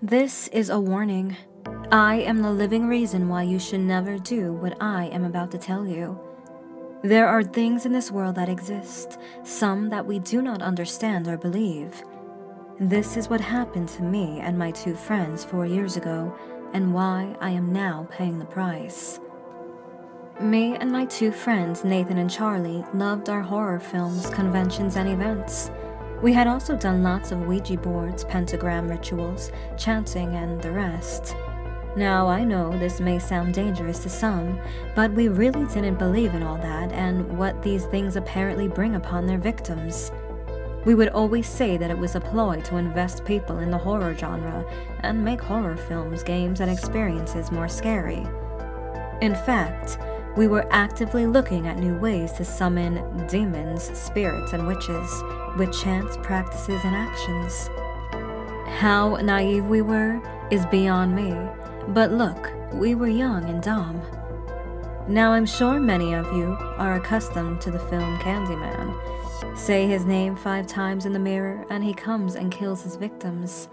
This is a warning. I am the living reason why you should never do what I am about to tell you. There are things in this world that exist, some that we do not understand or believe. This is what happened to me and my two friends 4 years ago, and why I am now paying the price. Me and my two friends, Nathan and Charlie, loved our horror films, conventions, and events. We had also done lots of Ouija boards, pentagram rituals, chanting, and the rest. Now, I know this may sound dangerous to some, but we really didn't believe in all that and what these things apparently bring upon their victims. We would always say that it was a ploy to invest people in the horror genre and make horror films, games, and experiences more scary. In fact, we were actively looking at new ways to summon demons, spirits, and witches with chants, practices, and actions. How naive we were is beyond me, but look, we were young and dumb. Now, I'm sure many of you are accustomed to the film Candyman. Say his name 5 times in the mirror and he comes and kills his victims.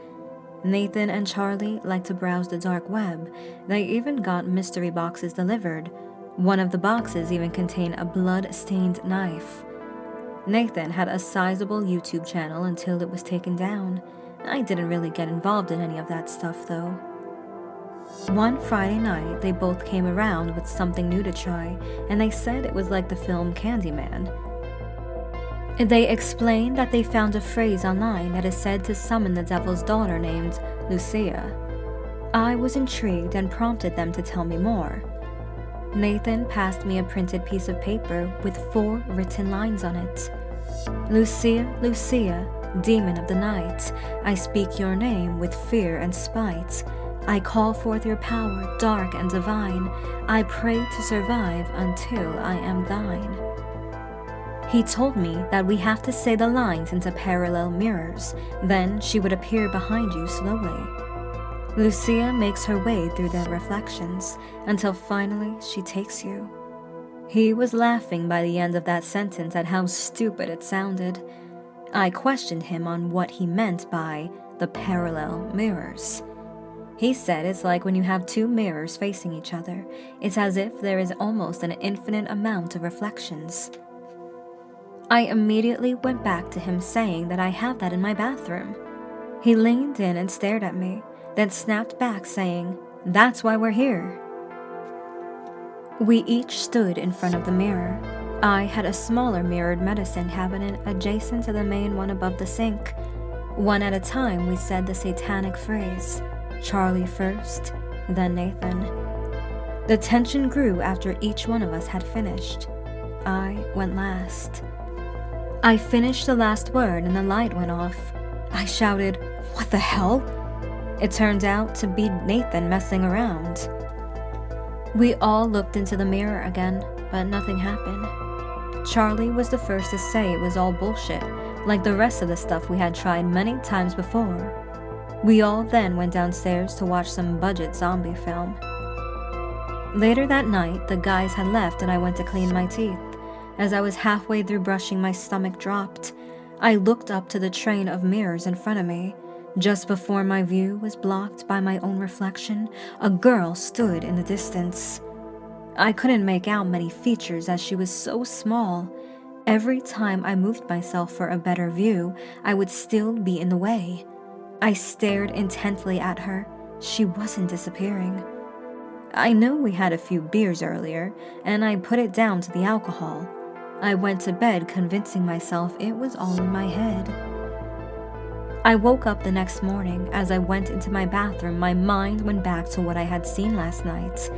Nathan and Charlie like to browse the dark web. They even got mystery boxes delivered. One of the boxes even contained a blood-stained knife. Nathan had a sizable YouTube channel until it was taken down. I didn't really get involved in any of that stuff though. One Friday night, they both came around with something new to try, and they said it was like the film Candyman. They explained that they found a phrase online that is said to summon the devil's daughter named Lucia. I was intrigued and prompted them to tell me more. Nathan passed me a printed piece of paper with 4 written lines on it. Lucia, Lucia, demon of the night, I speak your name with fear and spite. I call forth your power, dark and divine. I pray to survive until I am thine. He told me that we have to say the lines into parallel mirrors, then she would appear behind you slowly. Lucia makes her way through their reflections until finally she takes you. He was laughing by the end of that sentence at how stupid it sounded. I questioned him on what he meant by the parallel mirrors. He said it's like when you have 2 mirrors facing each other. It's as if there is almost an infinite amount of reflections. I immediately went back to him saying that I have that in my bathroom. He leaned in and stared at me, then snapped back saying, "That's why we're here." We each stood in front of the mirror. I had a smaller mirrored medicine cabinet adjacent to the main one above the sink. One at a time we said the satanic phrase, Charlie first, then Nathan. The tension grew after each one of us had finished. I went last. I finished the last word and the light went off. I shouted, "What the hell?" It turned out to be Nathan messing around. We all looked into the mirror again, but nothing happened. Charlie was the first to say it was all bullshit, like the rest of the stuff we had tried many times before. We all then went downstairs to watch some budget zombie film. Later that night, the guys had left and I went to clean my teeth. As I was halfway through brushing, my stomach dropped. I looked up to the train of mirrors in front of me. Just before my view was blocked by my own reflection, a girl stood in the distance. I couldn't make out many features as she was so small. Every time I moved myself for a better view, I would still be in the way. I stared intently at her. She wasn't disappearing. I know we had a few beers earlier, and I put it down to the alcohol. I went to bed convincing myself it was all in my head. I woke up the next morning. As I went into my bathroom, my mind went back to what I had seen last night.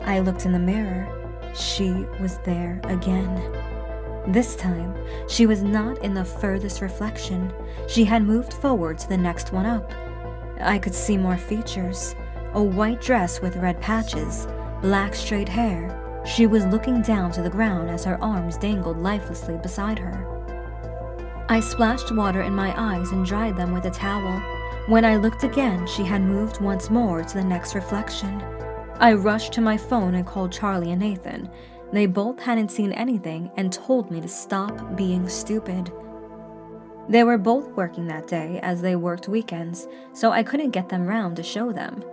I looked in the mirror. She was there again. This time, she was not in the furthest reflection. She had moved forward to the next one up. I could see more features. A white dress with red patches, black straight hair. She was looking down to the ground as her arms dangled lifelessly beside her. I splashed water in my eyes and dried them with a towel. When I looked again, she had moved once more to the next reflection. I rushed to my phone and called Charlie and Nathan. They both hadn't seen anything and told me to stop being stupid. They were both working that day as they worked weekends, so I couldn't get them round to show them.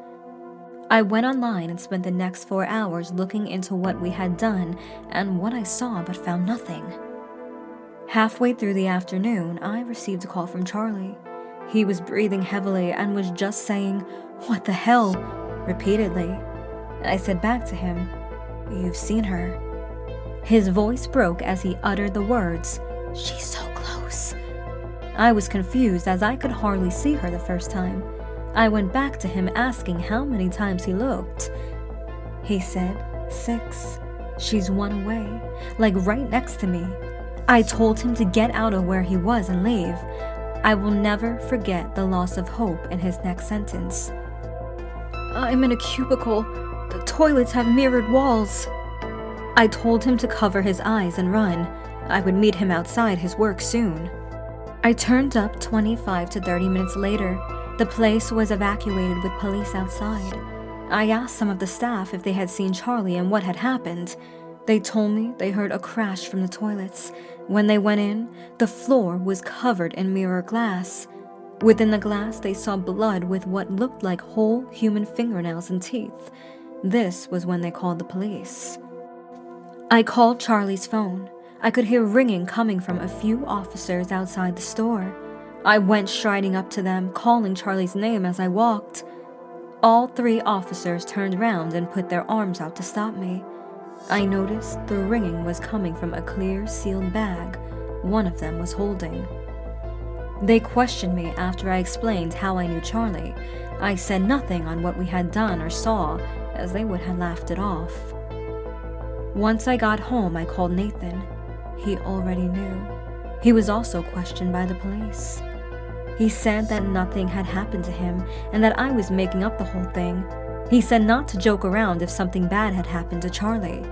I went online and spent the next 4 hours looking into what we had done and what I saw, but found nothing. Halfway through the afternoon, I received a call from Charlie. He was breathing heavily and was just saying, "What the hell?" repeatedly. I said back to him, "You've seen her." His voice broke as he uttered the words, "She's so close." I was confused as I could hardly see her the first time. I went back to him asking how many times he looked. He said 6. She's one away, like right next to me. I told him to get out of where he was and leave. I will never forget the loss of hope in his next sentence. "I'm in a cubicle. The toilets have mirrored walls." I told him to cover his eyes and run. I would meet him outside his work soon. I turned up 25 to 30 minutes later. The place was evacuated with police outside. I asked some of the staff if they had seen Charlie and what had happened. They told me they heard a crash from the toilets. When they went in, the floor was covered in mirror glass. Within the glass, they saw blood with what looked like whole human fingernails and teeth. This was when they called the police. I called Charlie's phone. I could hear ringing coming from a few officers outside the store. I went striding up to them, calling Charlie's name as I walked. All 3 officers turned around and put their arms out to stop me. I noticed the ringing was coming from a clear, sealed bag one of them was holding. They questioned me after I explained how I knew Charlie. I said nothing on what we had done or saw, as they would have laughed it off. Once I got home, I called Nathan. He already knew. He was also questioned by the police. He said that nothing had happened to him and that I was making up the whole thing. He said not to joke around if something bad had happened to Charlie.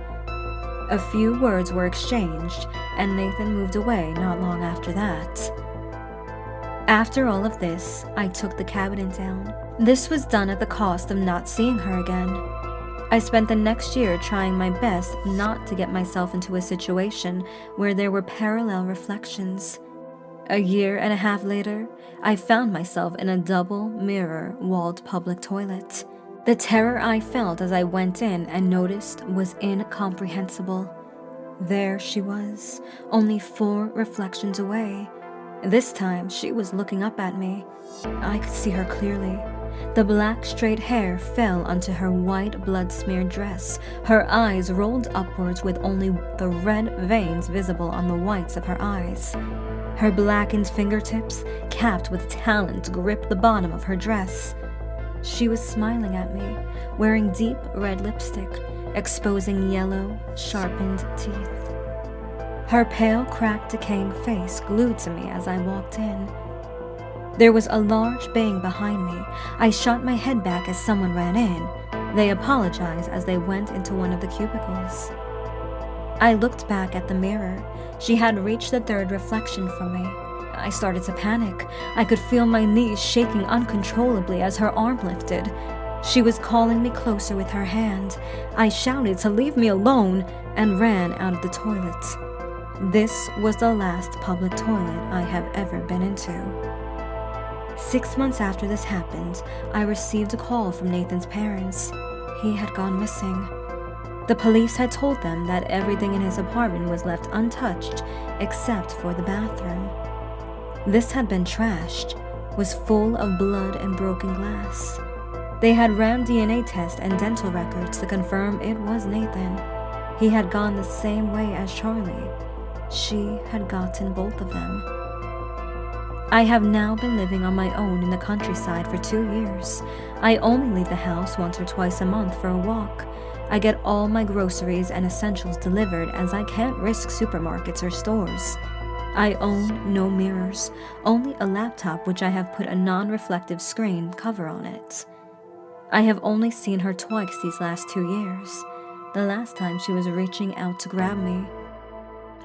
A few words were exchanged, and Nathan moved away not long after that. After all of this, I took the cabinet down. This was done at the cost of not seeing her again. I spent the next year trying my best not to get myself into a situation where there were parallel reflections. A year and a half later, I found myself in a double mirror walled public toilet. The terror I felt as I went in and noticed was incomprehensible. There she was, only 4 reflections away. This time, she was looking up at me. I could see her clearly. The black straight hair fell onto her white blood-smeared dress. Her eyes rolled upwards with only the red veins visible on the whites of her eyes. Her blackened fingertips, capped with talons, gripped the bottom of her dress. She was smiling at me, wearing deep red lipstick, exposing yellow, sharpened teeth. Her pale, cracked, decaying face glued to me as I walked in. There was a large bang behind me. I shot my head back as someone ran in. They apologized as they went into one of the cubicles. I looked back at the mirror. She had reached the 3rd reflection from me. I started to panic. I could feel my knees shaking uncontrollably as her arm lifted. She was calling me closer with her hand. I shouted to leave me alone and ran out of the toilet. This was the last public toilet I have ever been into. 6 months after this happened, I received a call from Nathan's parents. He had gone missing. The police had told them that everything in his apartment was left untouched except for the bathroom. This had been trashed, was full of blood and broken glass. They had ran DNA tests and dental records to confirm it was Nathan. He had gone the same way as Charlie. She had gotten both of them. I have now been living on my own in the countryside for 2 years. I only leave the house once or twice a month for a walk. I get all my groceries and essentials delivered as I can't risk supermarkets or stores. I own no mirrors, only a laptop which I have put a non-reflective screen cover on it. I have only seen her twice these last 2 years. The last time she was reaching out to grab me.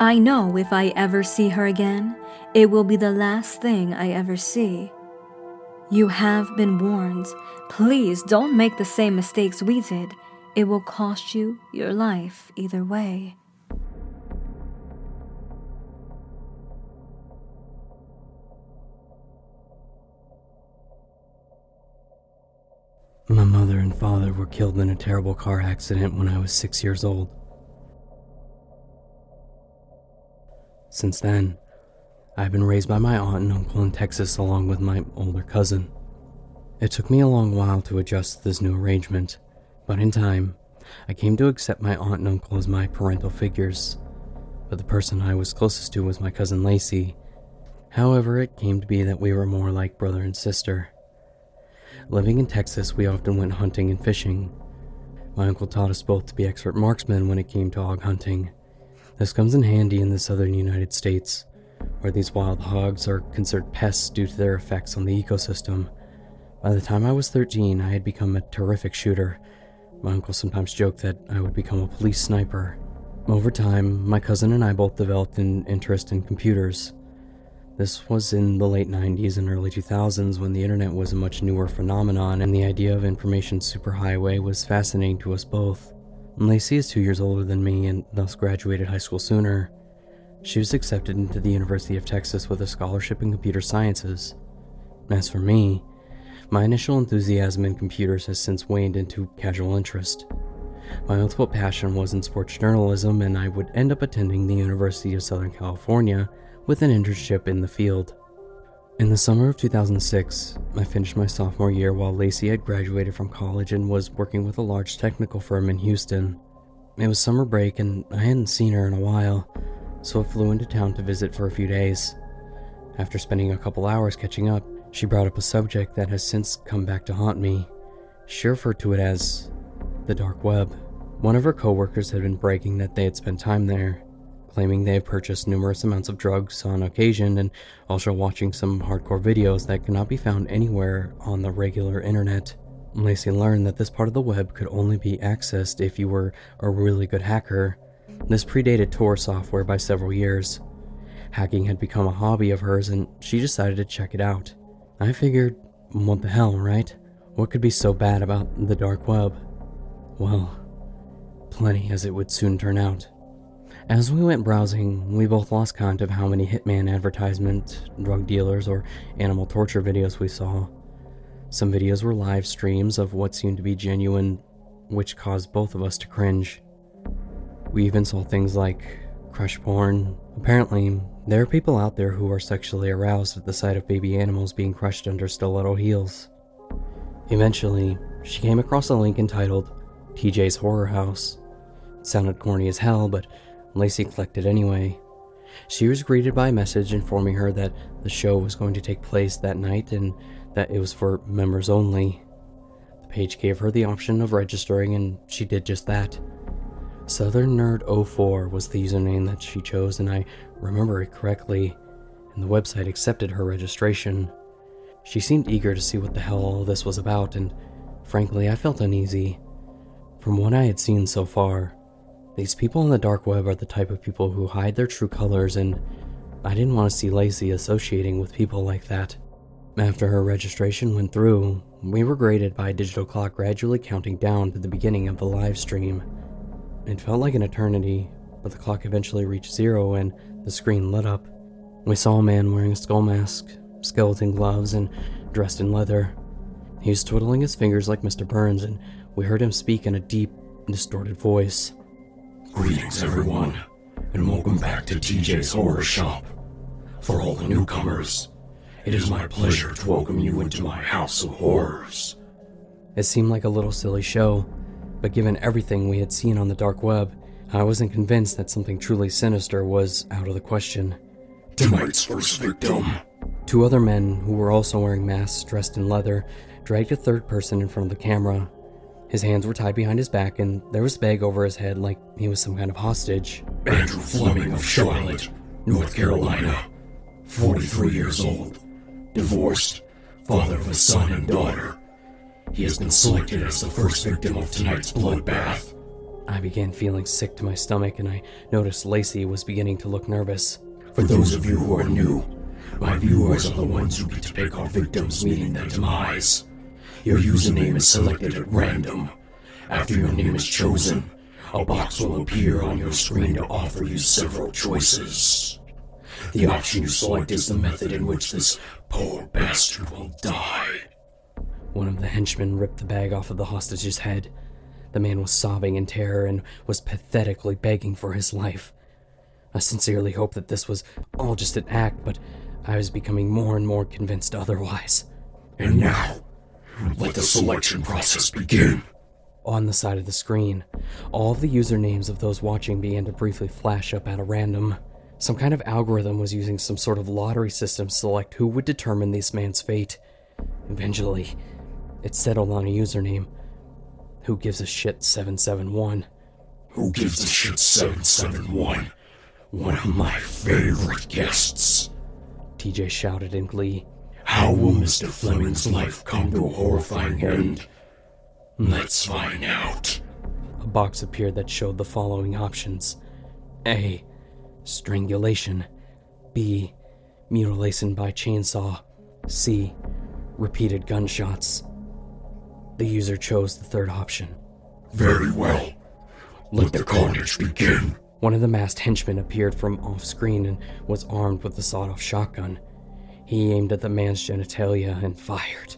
I know if I ever see her again, it will be the last thing I ever see. You have been warned. Please don't make the same mistakes we did. It will cost you your life either way. My mother and father were killed in a terrible car accident when I was 6 years old. Since then, I've been raised by my aunt and uncle in Texas along with my older cousin. It took me a long while to adjust to this new arrangement, but in time, I came to accept my aunt and uncle as my parental figures. But the person I was closest to was my cousin Lacey. However, it came to be that we were more like brother and sister. Living in Texas, we often went hunting and fishing. My uncle taught us both to be expert marksmen when it came to hog hunting. This comes in handy in the southern United States, where these wild hogs are considered pests due to their effects on the ecosystem. By the time I was 13, I had become a terrific shooter. My uncle sometimes joked that I would become a police sniper. Over time, my cousin and I both developed an interest in computers. This was in the late 90s and early 2000s when the internet was a much newer phenomenon and the idea of information superhighway was fascinating to us both. Lacey is 2 years older than me and thus graduated high school sooner. She was accepted into the University of Texas with a scholarship in computer sciences. As for me, my initial enthusiasm in computers has since waned into casual interest. My ultimate passion was in sports journalism, and I would end up attending the University of Southern California with an internship in the field. In the summer of 2006, I finished my sophomore year while Lacey had graduated from college and was working with a large technical firm in Houston. It was summer break and I hadn't seen her in a while, so I flew into town to visit for a few days. After spending a couple hours catching up, she brought up a subject that has since come back to haunt me. She referred to it as the dark web. One of her coworkers had been bragging that they had spent time there, claiming they have purchased numerous amounts of drugs on occasion and also watching some hardcore videos that cannot be found anywhere on the regular internet. Lacey learned that this part of the web could only be accessed if you were a really good hacker. This predated Tor software by several years. Hacking had become a hobby of hers and she decided to check it out. I figured, what the hell, right? What could be so bad about the dark web? Well, plenty, as it would soon turn out. As we went browsing, we both lost count of how many hitman advertisement, drug dealers, or animal torture videos we saw. Some videos were live streams of what seemed to be genuine, which caused both of us to cringe. We even saw things like crush porn. Apparently, there are people out there who are sexually aroused at the sight of baby animals being crushed under stiletto heels. Eventually, she came across a link entitled TJ's Horror House. It sounded corny as hell, but Lacey clicked it anyway. She was greeted by a message informing her that the show was going to take place that night and that it was for members only. The page gave her the option of registering and she did just that. Southern Nerd 04 was the username that she chose, and I remember it correctly, and the website accepted her registration. She seemed eager to see what the hell all this was about, and frankly, I felt uneasy. From what I had seen so far, these people on the dark web are the type of people who hide their true colors, and I didn't want to see Lacey associating with people like that. After her registration went through, we were greeted by a digital clock gradually counting down to the beginning of the live stream. It felt like an eternity, but the clock eventually reached 0 and the screen lit up. We saw a man wearing a skull mask, skeleton gloves, and dressed in leather. He was twiddling his fingers like Mr. Burns, and we heard him speak in a deep, distorted voice. Greetings, everyone, and welcome back to TJ's Horror Shop. For all the newcomers, it is my pleasure to welcome you into my house of horrors. It seemed like a little silly show, but given everything we had seen on the dark web, I wasn't convinced that something truly sinister was out of the question. Tonight's first victim. 2 other men, who were also wearing masks dressed in leather, dragged a third person in front of the camera. His hands were tied behind his back, and there was a bag over his head like he was some kind of hostage. Andrew Fleming of Charlotte, North Carolina, 43 years old, divorced, father of a son and daughter. He has been selected as the first victim of tonight's bloodbath. I began feeling sick to my stomach, and I noticed Lacey was beginning to look nervous. For those of you who are new, my viewers are the ones who get to pick our victims meeting their demise. Your username is selected at random. After your name is chosen, a box will appear on your screen to offer you several choices. The option you select is the method in which this poor bastard will die. One of the henchmen ripped the bag off of the hostage's head. The man was sobbing in terror and was pathetically begging for his life. I sincerely hoped that this was all just an act, but I was becoming more and more convinced otherwise. And now, let the selection process begin. On the side of the screen, all of the usernames of those watching began to briefly flash up at a random. Some kind of algorithm was using some sort of lottery system to select who would determine this man's fate. Eventually, it settled on a username. Who gives a shit 771? Who gives a shit 771? One of my favorite guests. TJ shouted in glee. How will Mr. Fleming's life come to a horrifying end? Let's find out. A box appeared that showed the following options. A. Strangulation. B. Mutilation by chainsaw. C. Repeated gunshots. The user chose the third option. Very well. Let the carnage begin. One of the masked henchmen appeared from off-screen and was armed with a sawed-off shotgun. He aimed at the man's genitalia and fired.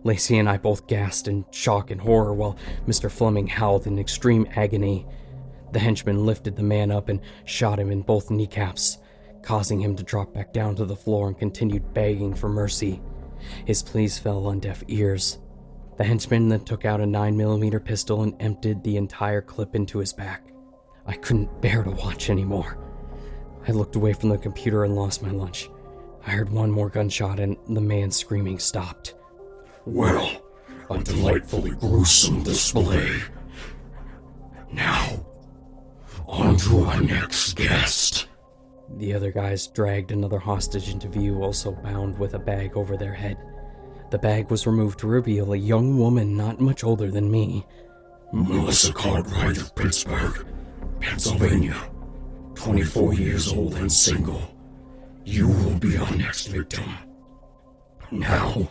Lacey and I both gasped in shock and horror while Mr. Fleming howled in extreme agony. The henchman lifted the man up and shot him in both kneecaps, causing him to drop back down to the floor and continued begging for mercy. His pleas fell on deaf ears. The henchman then took out a 9mm pistol and emptied the entire clip into his back. I couldn't bear to watch anymore. I looked away from the computer and lost my lunch. I heard one more gunshot and the man's screaming stopped. Well, a delightfully gruesome display. Now, on to our next guest. The other guys dragged another hostage into view, also bound with a bag over their head. The bag was removed to reveal a young woman not much older than me. Melissa Cartwright of Pittsburgh, Pennsylvania, 24 years old and single. You will be our next victim. Now,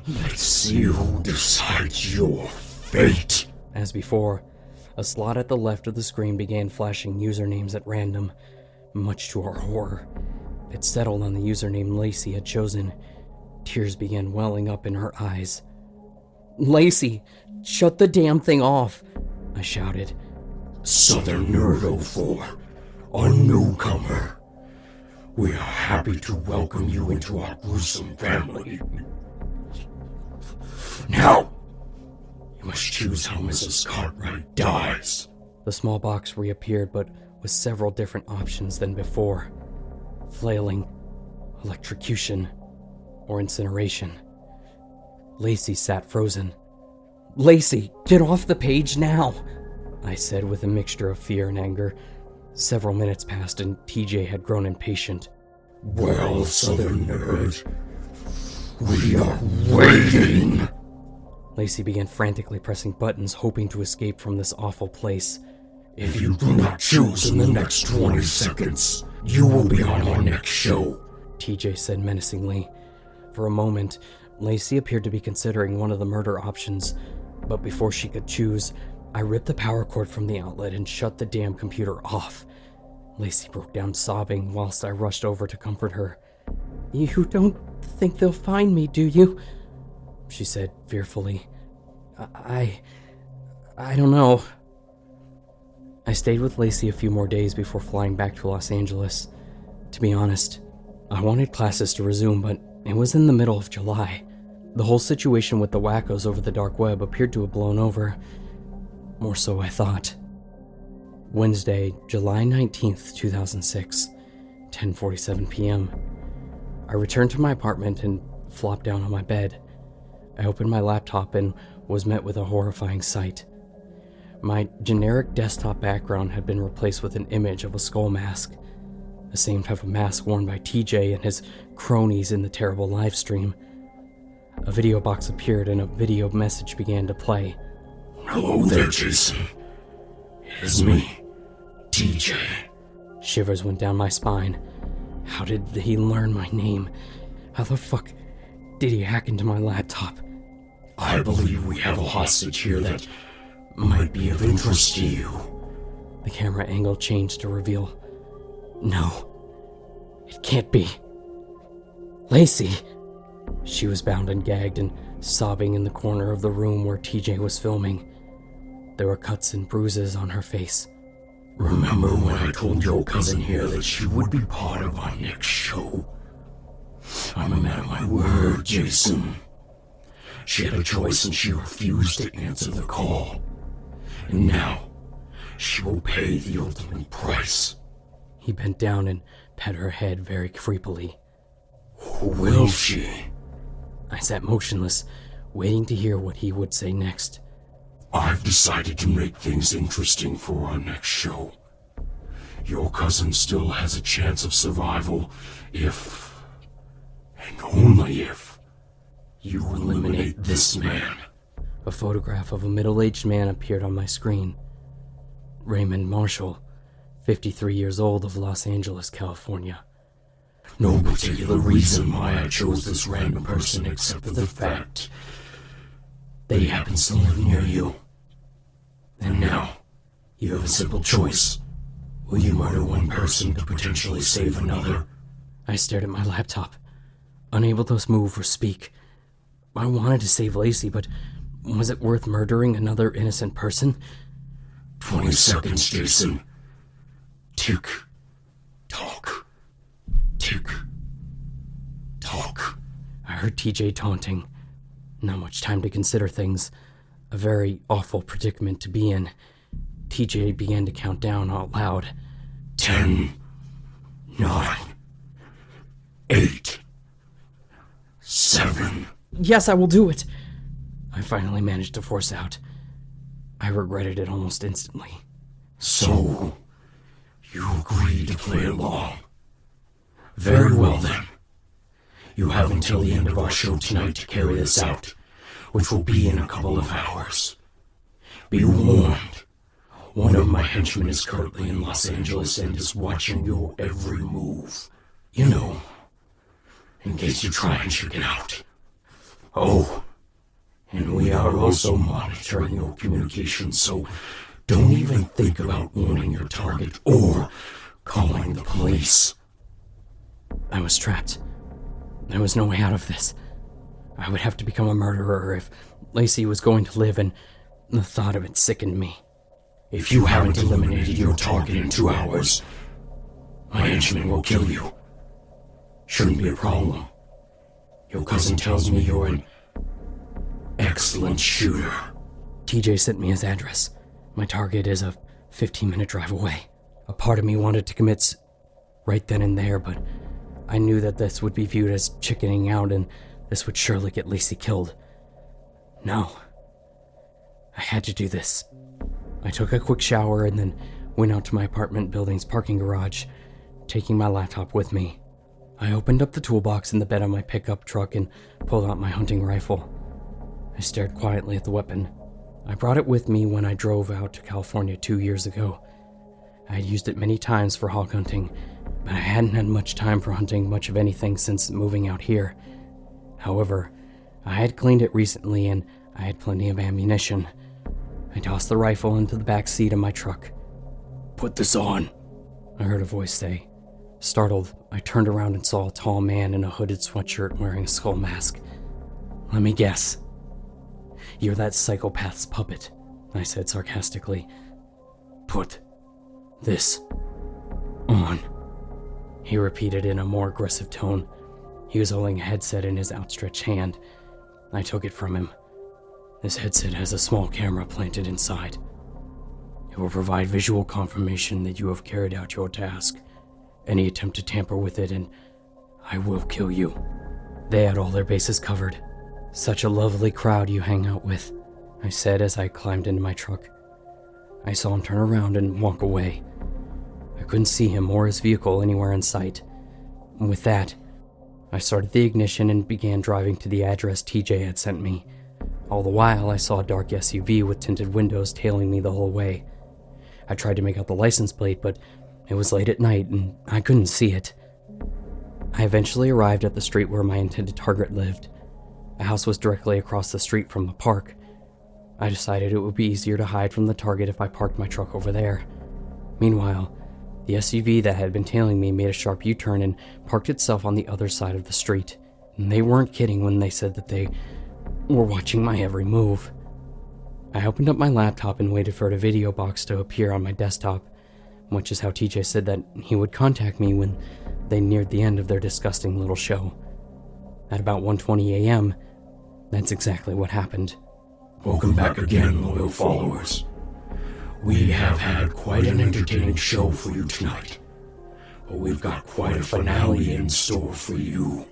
let's see who decides your fate. As before, a slot at the left of the screen began flashing usernames at random. Much to our horror, it settled on the username Lacey had chosen. Tears began welling up in her eyes. "Lacey, shut the damn thing off!" I shouted. Southern Nerd 04, a newcomer. We are happy to welcome you into our gruesome family. Now, you must choose how Mrs. Cartwright dies. The small box reappeared, but with several different options than before. Flailing, electrocution, or incineration. Lacey sat frozen. "Lacey, get off the page now!" I said with a mixture of fear and anger. Several minutes passed and TJ had grown impatient. Well, Southern Nerd, we are waiting. Lacey began frantically pressing buttons, hoping to escape from this awful place. If you do not choose in the next 20 seconds, you will be on our next show, TJ said menacingly. For a moment, Lacey appeared to be considering one of the murder options, but before she could choose, I ripped the power cord from the outlet and shut the damn computer off. Lacey broke down sobbing whilst I rushed over to comfort her. "You don't think they'll find me, do you?" she said fearfully. I don't know. I stayed with Lacey a few more days before flying back to Los Angeles. To be honest, I wanted classes to resume, but it was in the middle of July. The whole situation with the wackos over the dark web appeared to have blown over. More so I thought. Wednesday, July 19th, 2006, 10:47 p.m. I returned to my apartment and flopped down on my bed. I opened my laptop and was met with a horrifying sight. My generic desktop background had been replaced with an image of a skull mask, the same type of mask worn by TJ and his cronies in the terrible livestream. A video box appeared and a video message began to play. Hello there, Jason. It is me, TJ. Shivers went down my spine. How did he learn my name? How the fuck did he hack into my laptop? I believe we have a hostage here that might be of interest to you. The camera angle changed to reveal. No, it can't be. Lacey! She was bound and gagged and sobbing in the corner of the room where TJ was filming. There were cuts and bruises on her face. Remember when I told your cousin here that she would be part of our next show? I'm a man of my word, Jason. She had a choice and she refused to answer the call. And now, she will pay the ultimate price. He bent down and pet her head very creepily. Who will she? I sat motionless, waiting to hear what he would say next. I've decided to make things interesting for our next show. Your cousin still has a chance of survival if, and only if, you eliminate this man. A photograph of a middle-aged man appeared on my screen. Raymond Marshall, 53 years old, of Los Angeles, California. No particular reason why I chose this random person except for the fact that he happens to live near you. And now, you have a simple choice. Will you murder one person to potentially save another? I stared at my laptop, unable to move or speak. I wanted to save Lacey, but was it worth murdering another innocent person? 20 seconds, Jason. Tick. Talk. Tick. Talk. I heard TJ taunting. Not much time to consider things. A very awful predicament to be in. TJ began to count down out loud. 10, 9, 8, 7. Yes, I will do it! I finally managed to force out. I regretted it almost instantly. So, you agreed to play along. Very well then. You have until the end of our show tonight to carry this out, which will be in a couple of hours. Be warned. One of my henchmen is currently in Los Angeles and is watching your every move. You know, in case you try and check it out. Oh, and we are also monitoring your communications, so don't even think about warning your target or calling the police. I was trapped. There was no way out of this. I would have to become a murderer if Lacey was going to live, and the thought of it sickened me. If you haven't eliminated your target in 2 hours, my henchman will kill you. Shouldn't be a problem. Your cousin tells me you're an excellent shooter. TJ sent me his address. My target is a 15-minute drive away. A part of me wanted to commit right then and there, but I knew that this would be viewed as chickening out and this would surely get Lacey killed. No. I had to do this. I took a quick shower and then went out to my apartment building's parking garage, taking my laptop with me. I opened up the toolbox in the bed of my pickup truck and pulled out my hunting rifle. I stared quietly at the weapon. I brought it with me when I drove out to California 2 years ago. I had used it many times for hog hunting, but I hadn't had much time for hunting much of anything since moving out here. However, I had cleaned it recently and I had plenty of ammunition. I tossed the rifle into the back seat of my truck. Put this on, I heard a voice say. Startled, I turned around and saw a tall man in a hooded sweatshirt wearing a skull mask. Let me guess. You're that psychopath's puppet, I said sarcastically. Put this on, he repeated in a more aggressive tone. He was holding a headset in his outstretched hand. I took it from him. This headset has a small camera planted inside. It will provide visual confirmation that you have carried out your task. Any attempt to tamper with it and I will kill you. They had all their bases covered. Such a lovely crowd you hang out with, I said as I climbed into my truck. I saw him turn around and walk away. I couldn't see him or his vehicle anywhere in sight. And with that, I started the ignition and began driving to the address TJ had sent me. All the while, I saw a dark SUV with tinted windows tailing me the whole way. I tried to make out the license plate, but it was late at night and I couldn't see it. I eventually arrived at the street where my intended target lived. The house was directly across the street from the park. I decided it would be easier to hide from the target if I parked my truck over there. Meanwhile, the SUV that had been tailing me made a sharp U-turn and parked itself on the other side of the street. And they weren't kidding when they said that they were watching my every move. I opened up my laptop and waited for the video box to appear on my desktop, which is how TJ said that he would contact me when they neared the end of their disgusting little show. At about 1:20 a.m., that's exactly what happened. Welcome back again, loyal followers. We have had quite an entertaining show for you tonight, but we've got quite a finale in store for you.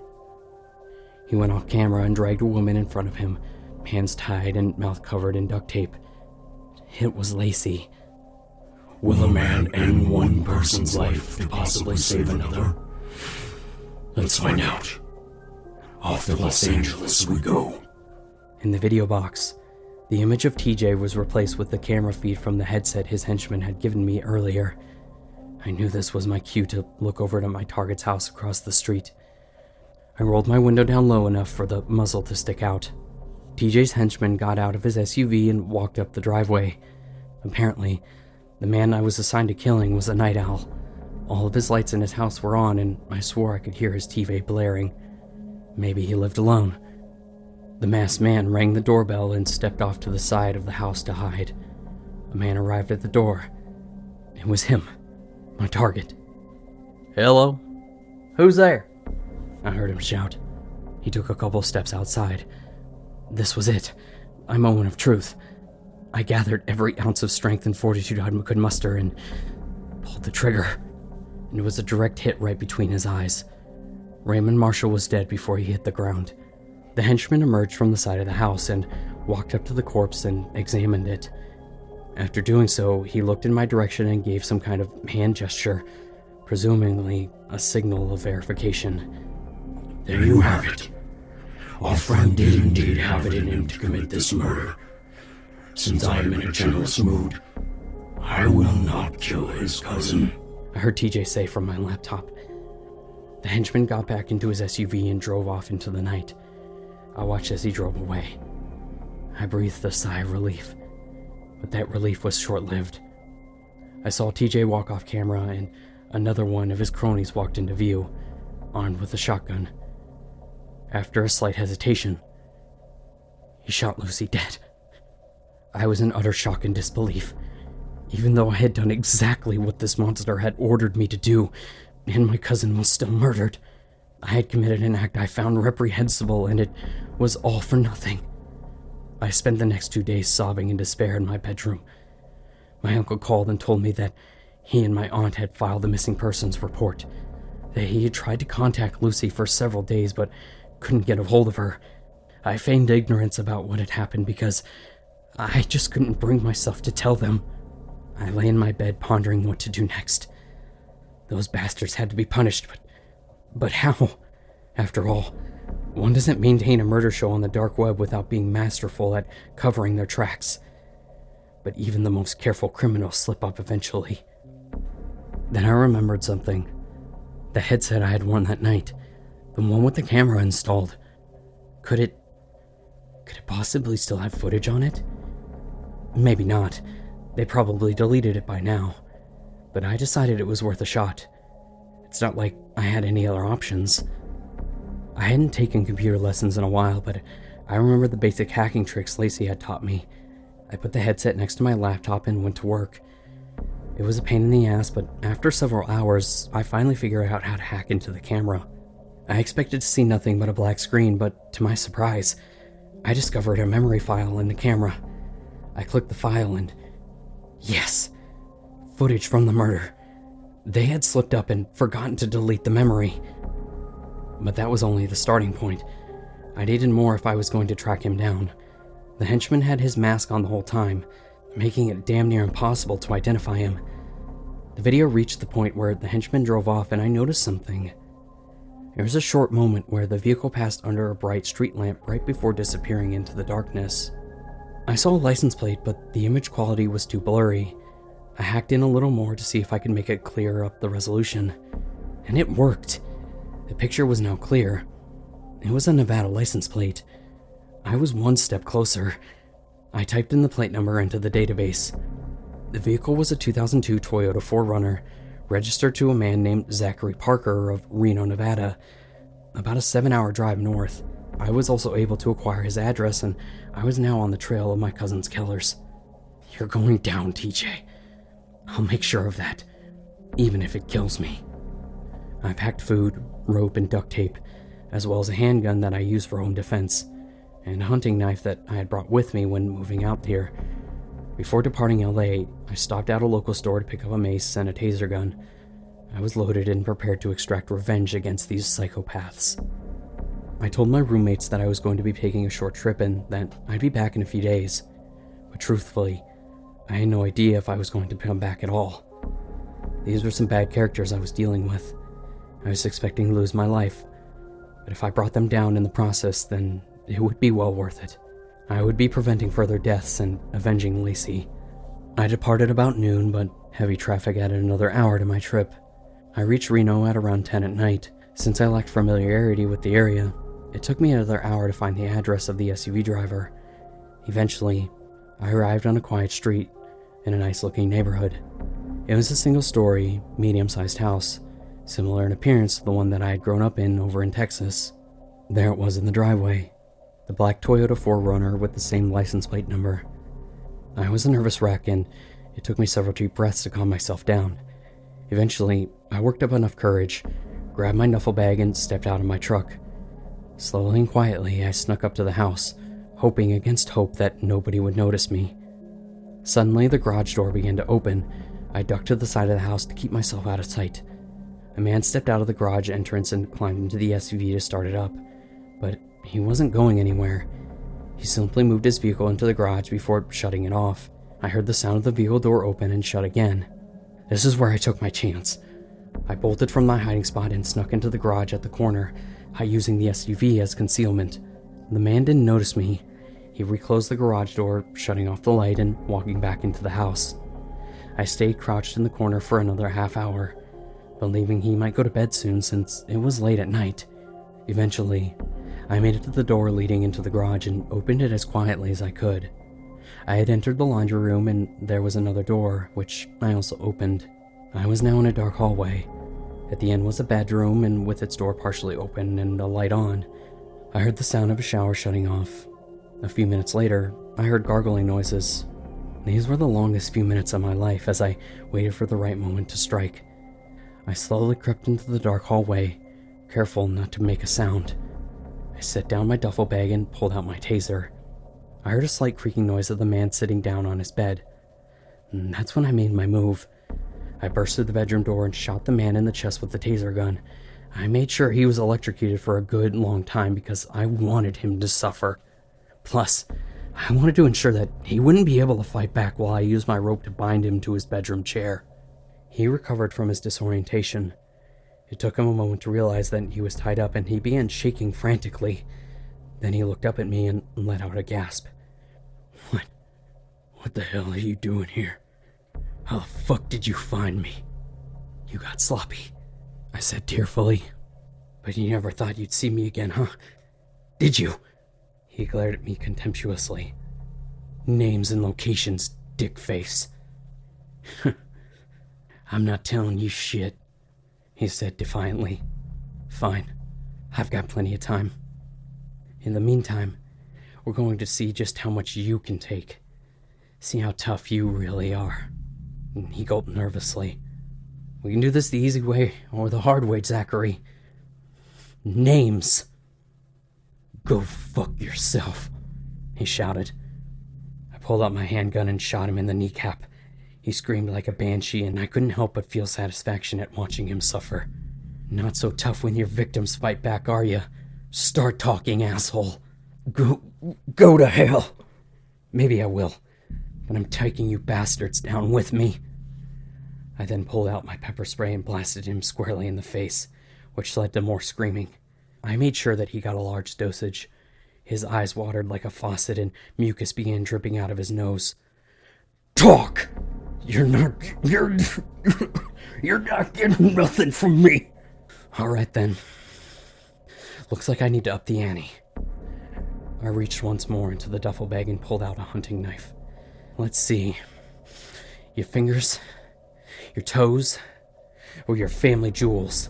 He went off camera and dragged a woman in front of him, hands tied and mouth covered in duct tape. It was Lacey. Will a man end one person's life to possibly save another? Let's find out. Off to Los Angeles we go. In the video box, the image of TJ was replaced with the camera feed from the headset his henchman had given me earlier. I knew this was my cue to look over to my target's house across the street. I rolled my window down low enough for the muzzle to stick out. TJ's henchman got out of his SUV and walked up the driveway. Apparently, the man I was assigned to killing was a night owl. All of his lights in his house were on, and I swore I could hear his TV blaring. Maybe he lived alone. The masked man rang the doorbell and stepped off to the side of the house to hide. A man arrived at the door. It was him, my target. "Hello? Who's there?" I heard him shout. He took a couple steps outside. This was it, my moment of truth. I gathered every ounce of strength and fortitude I could muster and pulled the trigger. And it was a direct hit right between his eyes. Raymond Marshall was dead before he hit the ground. The henchman emerged from the side of the house and walked up to the corpse and examined it. After doing so, he looked in my direction and gave some kind of hand gesture, presumably a signal of verification. There you have it. Our friend did indeed have it in him to commit this murder. Since I am in a generous mood, I will not kill his cousin, I heard TJ say from my laptop. The henchman got back into his SUV and drove off into the night. I watched as he drove away. I breathed a sigh of relief, but that relief was short-lived. I saw TJ walk off camera and another one of his cronies walked into view, armed with a shotgun. After a slight hesitation, he shot Lucy dead. I was in utter shock and disbelief. Even though I had done exactly what this monster had ordered me to do, and my cousin was still murdered, I had committed an act I found reprehensible, and it was all for nothing. I spent the next 2 days sobbing in despair in my bedroom. My uncle called and told me that he and my aunt had filed the missing persons report, that he had tried to contact Lucy for several days but couldn't get a hold of her. I feigned ignorance about what had happened because I just couldn't bring myself to tell them. I lay in my bed pondering what to do next. Those bastards had to be punished, but how? After all, one doesn't maintain a murder show on the dark web without being masterful at covering their tracks. But even the most careful criminals slip up eventually. Then I remembered something. The headset I had worn that night, the one with the camera installed. Could it possibly still have footage on it? Maybe not. They probably deleted it by now. But I decided it was worth a shot. It's not like I had any other options. I hadn't taken computer lessons in a while, but I remember the basic hacking tricks Lacey had taught me. I put the headset next to my laptop and went to work. It was a pain in the ass, but after several hours, I finally figured out how to hack into the camera. I expected to see nothing but a black screen, but to my surprise, I discovered a memory file in the camera. I clicked the file and yes, footage from the murder. They had slipped up and forgotten to delete the memory. But that was only the starting point. I needed more if I was going to track him down. The henchman had his mask on the whole time, making it damn near impossible to identify him. The video reached the point where the henchman drove off and I noticed something. There was a short moment where the vehicle passed under a bright street lamp right before disappearing into the darkness. I saw a license plate, but the image quality was too blurry. I hacked in a little more to see if I could make it clear up the resolution. And it worked. The picture was now clear. It was a Nevada license plate. I was one step closer. I typed in the plate number into the database. The vehicle was a 2002 Toyota 4Runner, registered to a man named Zachary Parker of Reno, Nevada, about a 7-hour drive north. I was also able to acquire his address, and I was now on the trail of my cousin's killers. You're going down, TJ. I'll make sure of that, even if it kills me. I packed food, rope, and duct tape, as well as a handgun that I use for home defense, and a hunting knife that I had brought with me when moving out here. Before departing LA, I stopped at a local store to pick up a mace and a taser gun. I was loaded and prepared to extract revenge against these psychopaths. I told my roommates that I was going to be taking a short trip and that I'd be back in a few days, but truthfully, I had no idea if I was going to come back at all. These were some bad characters I was dealing with. I was expecting to lose my life, but if I brought them down in the process, then it would be well worth it. I would be preventing further deaths and avenging Lacey. I departed about noon, but heavy traffic added another hour to my trip. I reached Reno at around 10 at night. Since I lacked familiarity with the area, it took me another hour to find the address of the SUV driver. Eventually, I arrived on a quiet street in a nice-looking neighborhood. It was a single-story, medium-sized house, similar in appearance to the one that I had grown up in over in Texas. There it was in the driveway, the black Toyota 4Runner with the same license plate number. I was a nervous wreck, and it took me several deep breaths to calm myself down. Eventually, I worked up enough courage, grabbed my duffel bag, and stepped out of my truck. Slowly and quietly, I snuck up to the house, hoping against hope that nobody would notice me. Suddenly, the garage door began to open. I ducked to the side of the house to keep myself out of sight. A man stepped out of the garage entrance and climbed into the SUV to start it up, but he wasn't going anywhere. He simply moved his vehicle into the garage before shutting it off. I heard the sound of the vehicle door open and shut again. This is where I took my chance. I bolted from my hiding spot and snuck into the garage at the corner, using the SUV as concealment. The man didn't notice me. He reclosed the garage door, shutting off the light and walking back into the house. I stayed crouched in the corner for another half hour, believing he might go to bed soon since it was late at night. Eventually, I made it to the door leading into the garage and opened it as quietly as I could. I had entered the laundry room and there was another door, which I also opened. I was now in a dark hallway. At the end was a bedroom, and with its door partially open and a light on, I heard the sound of a shower shutting off. A few minutes later, I heard gargling noises. These were the longest few minutes of my life as I waited for the right moment to strike. I slowly crept into the dark hallway, careful not to make a sound. I set down my duffel bag and pulled out my taser. I heard a slight creaking noise of the man sitting down on his bed. And that's when I made my move. I burst through the bedroom door and shot the man in the chest with the taser gun. I made sure he was electrocuted for a good long time because I wanted him to suffer. Plus, I wanted to ensure that he wouldn't be able to fight back while I used my rope to bind him to his bedroom chair. He recovered from his disorientation. It took him a moment to realize that he was tied up, and he began shaking frantically. Then he looked up at me and let out a gasp. What the hell are you doing here? How the fuck did you find me? You got sloppy, I said tearfully. But you never thought you'd see me again, huh? Did you? He glared at me contemptuously. Names and locations, dickface. I'm not telling you shit, he said defiantly. Fine, I've got plenty of time. In the meantime, we're going to see just how much you can take. See how tough you really are. He gulped nervously. We can do this the easy way or the hard way, Zachary. Names. Go fuck yourself, he shouted. I pulled out my handgun and shot him in the kneecap. He screamed like a banshee, and I couldn't help but feel satisfaction at watching him suffer. Not so tough when your victims fight back, are you? Start talking, asshole. Go to hell. Maybe I will, but I'm taking you bastards down with me. I then pulled out my pepper spray and blasted him squarely in the face, which led to more screaming. I made sure that he got a large dosage. His eyes watered like a faucet and mucus began dripping out of his nose. Talk! You're not getting nothing from me. All right then. Looks like I need to up the ante. I reached once more into the duffel bag and pulled out a hunting knife. Let's see. Your fingers, your toes, or your family jewels?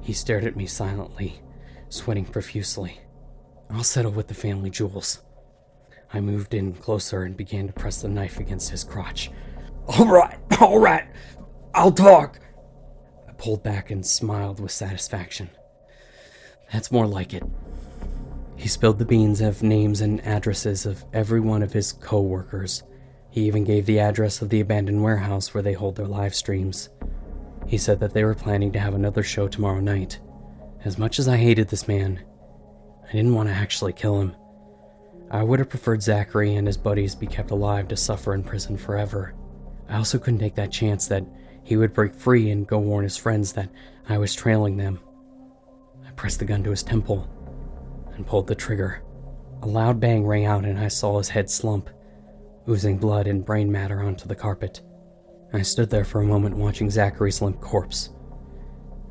He stared at me silently, sweating profusely. I'll settle with the family jewels. I moved in closer and began to press the knife against his crotch. All right, I'll talk. I pulled back and smiled with satisfaction. That's more like it. He spilled the beans of names and addresses of every one of his co-workers. He even gave the address of the abandoned warehouse where they hold their live streams. He said that they were planning to have another show tomorrow night. As much as I hated this man, I didn't want to actually kill him. I would have preferred Zachary and his buddies be kept alive to suffer in prison forever. I also couldn't take that chance that he would break free and go warn his friends that I was trailing them. I pressed the gun to his temple and pulled the trigger. A loud bang rang out and I saw his head slump, oozing blood and brain matter onto the carpet. I stood there for a moment watching Zachary's limp corpse.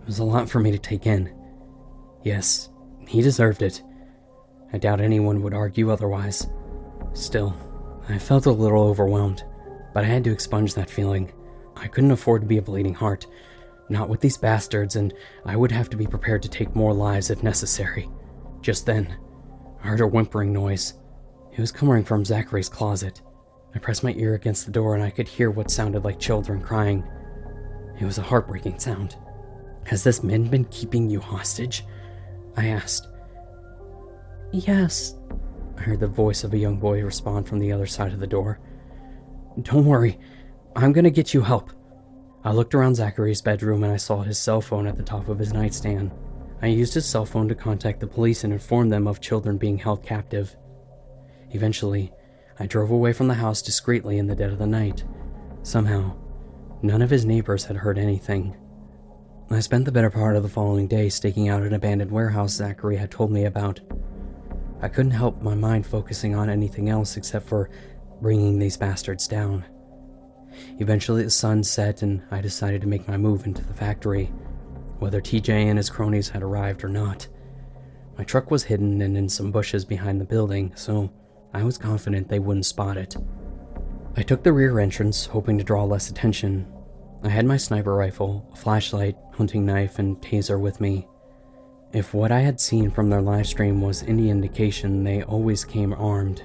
It was a lot for me to take in. Yes, he deserved it. I doubt anyone would argue otherwise. Still, I felt a little overwhelmed, but I had to expunge that feeling. I couldn't afford to be a bleeding heart, not with these bastards, and I would have to be prepared to take more lives if necessary. Just then, I heard a whimpering noise. It was coming from Zachary's closet. I pressed my ear against the door and I could hear what sounded like children crying. It was a heartbreaking sound. Has this man been keeping you hostage? I asked. Yes, I heard the voice of a young boy respond from the other side of the door. Don't worry, I'm gonna get you help. I looked around Zachary's bedroom and I saw his cell phone at the top of his nightstand. I used his cell phone to contact the police and inform them of children being held captive. Eventually, I drove away from the house discreetly in the dead of the night. Somehow, none of his neighbors had heard anything. I spent the better part of the following day staking out an abandoned warehouse Zachary had told me about. I couldn't help my mind focusing on anything else except for bringing these bastards down. Eventually the sun set and I decided to make my move into the factory, whether TJ and his cronies had arrived or not. My truck was hidden and in some bushes behind the building, so I was confident they wouldn't spot it. I took the rear entrance, hoping to draw less attention. I had my sniper rifle, a flashlight, hunting knife, and taser with me. If what I had seen from their live stream was any indication, they always came armed.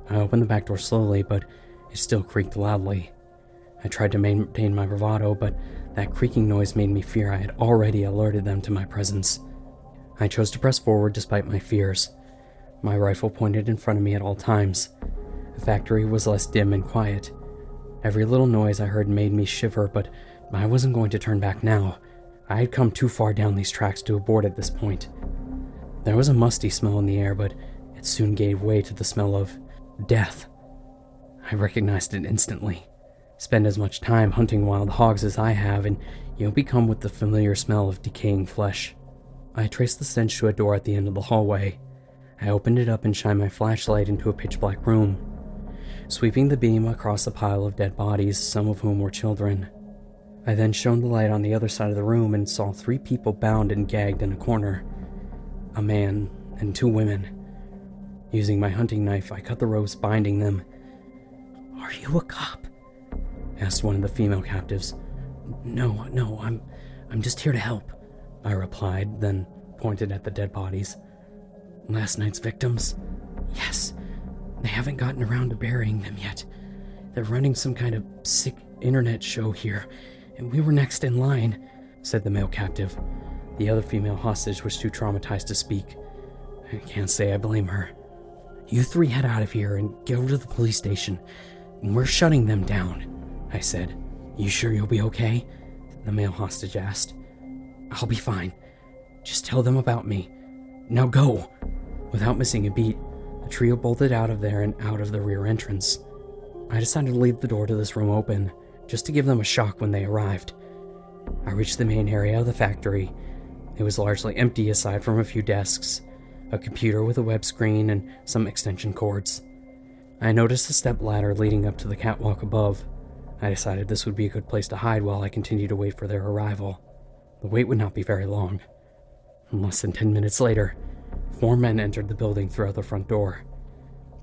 I opened the back door slowly, but it still creaked loudly. I tried to maintain my bravado, but that creaking noise made me fear I had already alerted them to my presence. I chose to press forward despite my fears. My rifle pointed in front of me at all times. The factory was less dim and quiet. Every little noise I heard made me shiver, but I wasn't going to turn back now. I had come too far down these tracks to abort at this point. There was a musty smell in the air, but it soon gave way to the smell of death. I recognized it instantly. Spend as much time hunting wild hogs as I have, and you'll become with the familiar smell of decaying flesh. I traced the stench to a door at the end of the hallway. I opened it up and shined my flashlight into a pitch-black room, sweeping the beam across a pile of dead bodies, some of whom were children. I then shone the light on the other side of the room and saw 3 people bound and gagged in a corner. A man and 2 women. Using my hunting knife, I cut the ropes binding them. "Are you a cop?" asked one of the female captives. No, I'm just here to help," I replied, then pointed at the dead bodies. "Last night's victims?" "Yes. They haven't gotten around to burying them yet. They're running some kind of sick internet show here, and we were next in line," said the male captive. The other female hostage was too traumatized to speak. I can't say I blame her. "You 3 head out of here and go to the police station. We're shutting them down," I said. "You sure you'll be okay?" the male hostage asked. "I'll be fine. Just tell them about me. Now go!" Without missing a beat, the trio bolted out of there and out of the rear entrance. I decided to leave the door to this room open, just to give them a shock when they arrived. I reached the main area of the factory. It was largely empty aside from a few desks, a computer with a web screen, and some extension cords. I noticed a step ladder leading up to the catwalk above. I decided this would be a good place to hide while I continued to wait for their arrival. The wait would not be very long. Less than 10 minutes later, 4 men entered the building through the front door.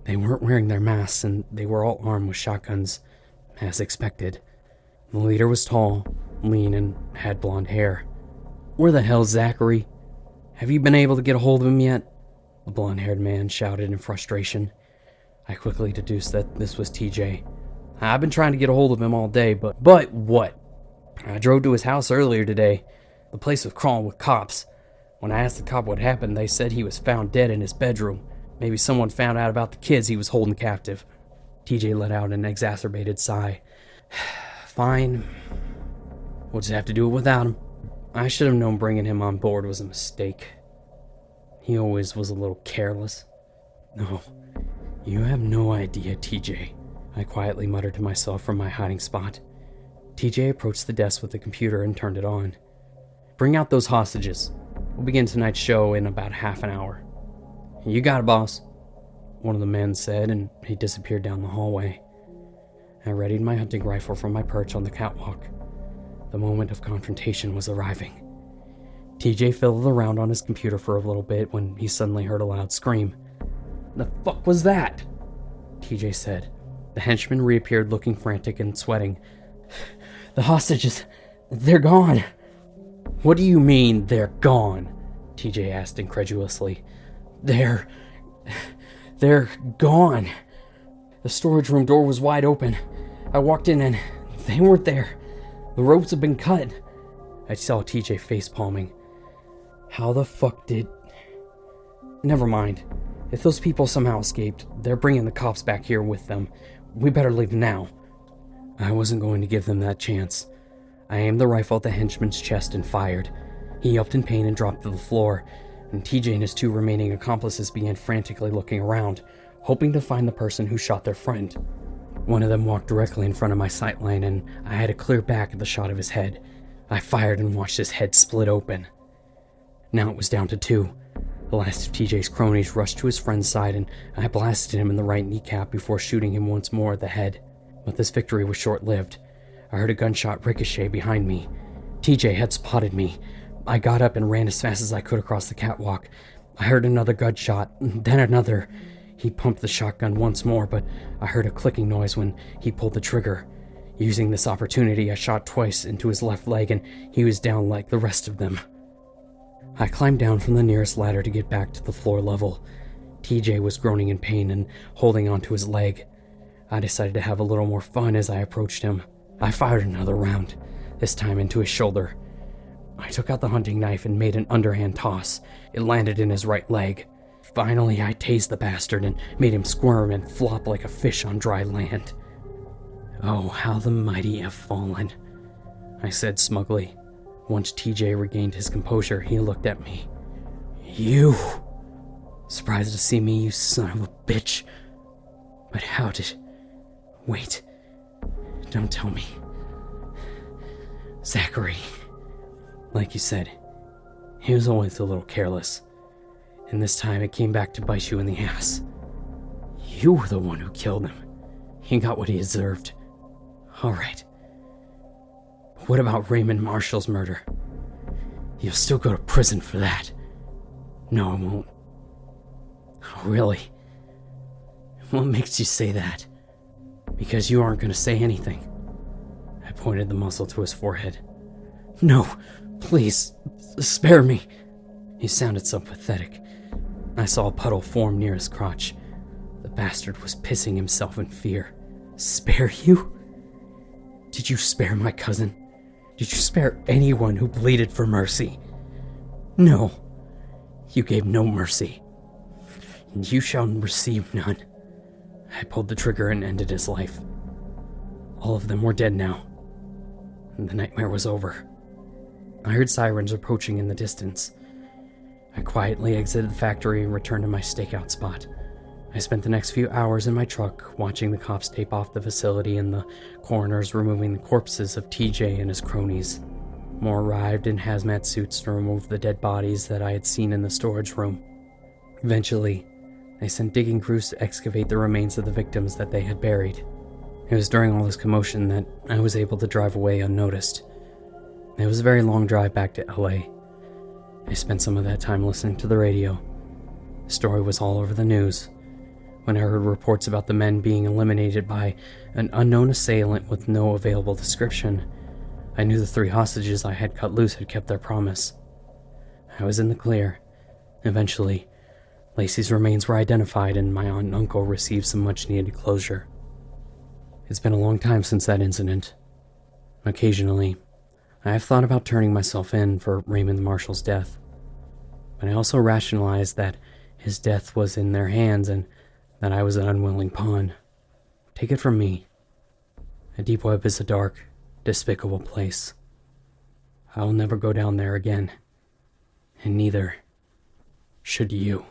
They weren't wearing their masks, and they were all armed with shotguns, as expected. The leader was tall, lean, and had blonde hair. "Where the hell's Zachary? Have you been able to get a hold of him yet?" a blonde-haired man shouted in frustration. I quickly deduced that this was TJ. I've been trying to get a hold of him all day, but what? I drove to his house earlier today. The place was crawling with cops. When I asked the cop what happened, they said he was found dead in his bedroom. Maybe someone found out about the kids he was holding captive. TJ let out an exacerbated sigh. Fine. We'll just have to do it without him. I should have known bringing him on board was a mistake. He always was a little careless. No, you have no idea, TJ, I quietly muttered to myself from my hiding spot. TJ approached the desk with the computer and turned it on. Bring out those hostages. We'll begin tonight's show in about half an hour. You got it, boss, one of the men said, and he disappeared down the hallway. I readied my hunting rifle from my perch on the catwalk. The moment of confrontation was arriving. TJ fiddled around on his computer for a little bit when he suddenly heard a loud scream. The fuck was that? TJ said. The henchman reappeared looking frantic and sweating. The hostages, they're gone. What do you mean, they're gone? TJ asked incredulously. They're gone. The storage room door was wide open. I walked in and they weren't there. The ropes have been cut. I saw TJ face palming. How the fuck did... Never mind. If those people somehow escaped, they're bringing the cops back here with them. We better leave now. I wasn't going to give them that chance. I aimed the rifle at the henchman's chest and fired. He yelped in pain and dropped to the floor, and TJ and his two remaining accomplices began frantically looking around, hoping to find the person who shot their friend. One of them walked directly in front of my sightline, and I had a clear back at the shot of his head. I fired and watched his head split open. Now it was down to two. The last of TJ's cronies rushed to his friend's side, and I blasted him in the right kneecap before shooting him once more at the head. But this victory was short-lived. I heard a gunshot ricochet behind me. TJ had spotted me. I got up and ran as fast as I could across the catwalk. I heard another gunshot, then another. He pumped the shotgun once more, but I heard a clicking noise when he pulled the trigger. Using this opportunity, I shot twice into his left leg, and he was down like the rest of them. I climbed down from the nearest ladder to get back to the floor level. TJ was groaning in pain and holding onto his leg. I decided to have a little more fun as I approached him. I fired another round, this time into his shoulder. I took out the hunting knife and made an underhand toss. It landed in his right leg. Finally, I tased the bastard and made him squirm and flop like a fish on dry land. Oh, how the mighty have fallen, I said smugly. Once TJ regained his composure, he looked at me. You! Surprised to see me, you son of a bitch. But how did... Wait. Don't tell me. Zachary. Like you said, he was always a little careless. And this time it came back to bite you in the ass. You were the one who killed him. He got what he deserved. Alright. What about Raymond Marshall's murder? You'll still go to prison for that. No, I won't. Oh, really? What makes you say that? Because you aren't going to say anything. I pointed the muzzle to his forehead. No, please, spare me. He sounded so pathetic. I saw a puddle form near his crotch. The bastard was pissing himself in fear. Spare you? Did you spare my cousin? Did you spare anyone who bleated for mercy? No. You gave no mercy. And you shall receive none. I pulled the trigger and ended his life. All of them were dead now. And the nightmare was over. I heard sirens approaching in the distance. I quietly exited the factory and returned to my stakeout spot. I spent the next few hours in my truck watching the cops tape off the facility and the coroners removing the corpses of TJ and his cronies. More arrived in hazmat suits to remove the dead bodies that I had seen in the storage room. Eventually, they sent digging crews to excavate the remains of the victims that they had buried. It was during all this commotion that I was able to drive away unnoticed. It was a very long drive back to LA. I spent some of that time listening to the radio. The story was all over the news. When I heard reports about the men being eliminated by an unknown assailant with no available description, I knew the 3 hostages I had cut loose had kept their promise. I was in the clear. Eventually, Lacey's remains were identified and my aunt and uncle received some much-needed closure. It's been a long time since that incident. Occasionally, I have thought about turning myself in for Raymond Marshall's death, but I also rationalized that his death was in their hands and that I was an unwilling pawn. Take it from me. A deep web is a dark, despicable place. I'll never go down there again, and neither should you.